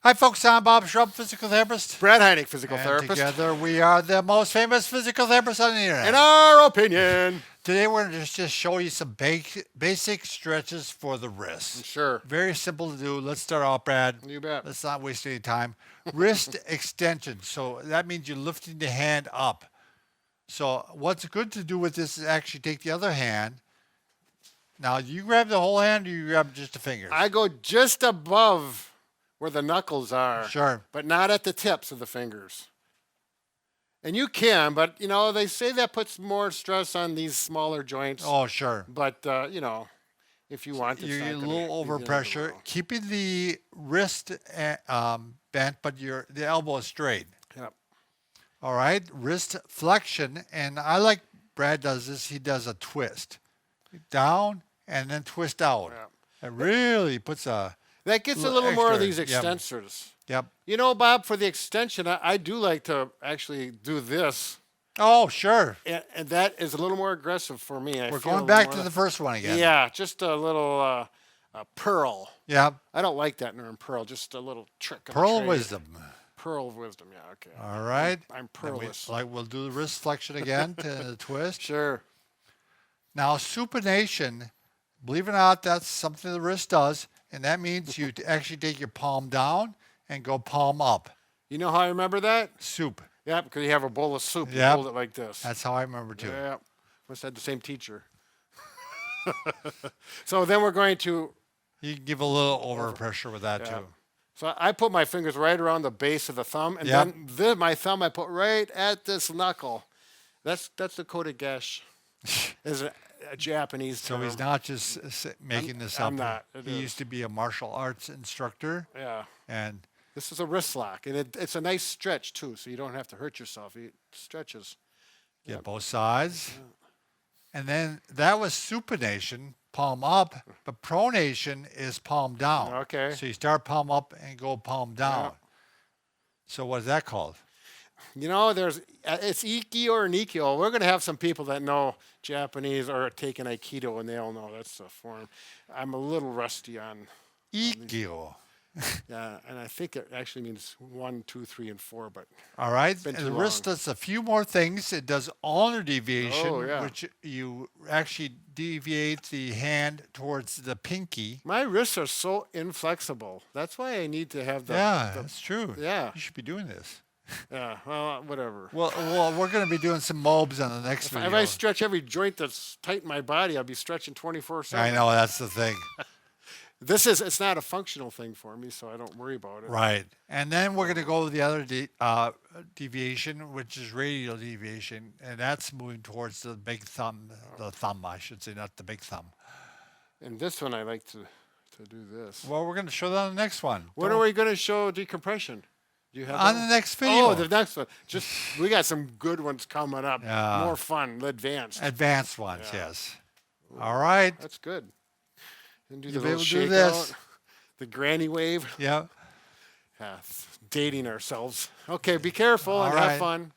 Hi, folks. I'm Bob Schrupp, physical therapist. Brad Heineck, physical And therapist. together we are the most famous physical therapists on the internet. In our opinion. Today we're going to just show you some basic stretches for the wrist. Sure. Very simple to do. Let's start off, Brad. You bet. Let's not waste any time. Wrist extension. So that means you're lifting the hand up. So what's good to do with this is actually take the other hand. Now, do you grab the whole hand or you grab just the fingers? I go just above where the knuckles are. Sure. But not at the tips of the fingers. And you can, but, you know, they say that puts more stress on these smaller joints. Oh, sure. But, you know, if you want to. You're a little overpressure. Keeping the wrist bent, but the elbow is straight. Yep. All right. Wrist flexion. And I like Brad does this. He does a twist. Down and then twist out. Yep. It really puts a... That gets a little more of these Yep. extensors. Yep. You know, Bob, for the extension, I do like to actually do this. Oh, sure. And that is a little more aggressive for me. We're going back to the first one again. Yeah, just a little pearl. Yeah. I don't like that term, pearl. Just a little trick. Pearl of wisdom. Pearl of wisdom, yeah, okay. All right. I'm pearless. We'll do the wrist flexion again to the twist. Sure. Now, supination, believe it or not, that's something the wrist does. And that means you actually take your palm down and go palm up. You know how I remember that? Soup. Yeah, because you have a bowl of soup. You Yep. hold it like this. That's how I remember too. Yeah. Must have had the same teacher. So then we're going to... You can give a little overpressure with that Yeah. too. So I put my fingers right around the base of the thumb, and Yep. then my thumb I put right at this knuckle. That's the kotegaeshi. Is a Japanese term. So he's not just making this up. I'm not. He used to be a martial arts instructor. Yeah. And This is a wrist lock, and it's a nice stretch too, so you don't have to hurt yourself. It stretches. get both sides. And then that was supination, palm up, but pronation is palm down. Okay. So you start palm up and go palm down. Yeah. So what is that called? You know, it's Iki or Nikyo. We're going to have some people that know Japanese or taken Aikido, and they all know that's the form. I'm a little rusty on. Ikkyo. Yeah, and I think it actually means 1, 2, 3, and 4, but All right. been And too the wrist long. does a few more things. It does ulnar deviation, Oh, yeah. which you actually deviate the hand towards the pinky. my wrists are so inflexible. That's why I need to have the. Yeah, that's true. Yeah. You should be doing this. Yeah, well, whatever. Well, we're going to be doing some mobs on the next video. If I stretch every joint that's tight in my body, I'll be stretching 24/7. I know, that's the thing. It's not a functional thing for me, so I don't worry about it. Right. And then we're going to go to the other deviation, which is radial deviation, and that's moving towards the big thumb, the thumb, I should say, not the big thumb. And this one, I like to do this. Well, we're going to show that on the next one. When are we going to show decompression? Do you have On that the one? next video. Oh, the next one. We got some good ones coming up. Yeah. More fun, advanced. Advanced ones, Yeah. yes. All right. That's good. And do You'll the be little able to do shake this. out, the granny wave. Yeah. Yeah, dating ourselves. Okay, be careful All and right. have fun.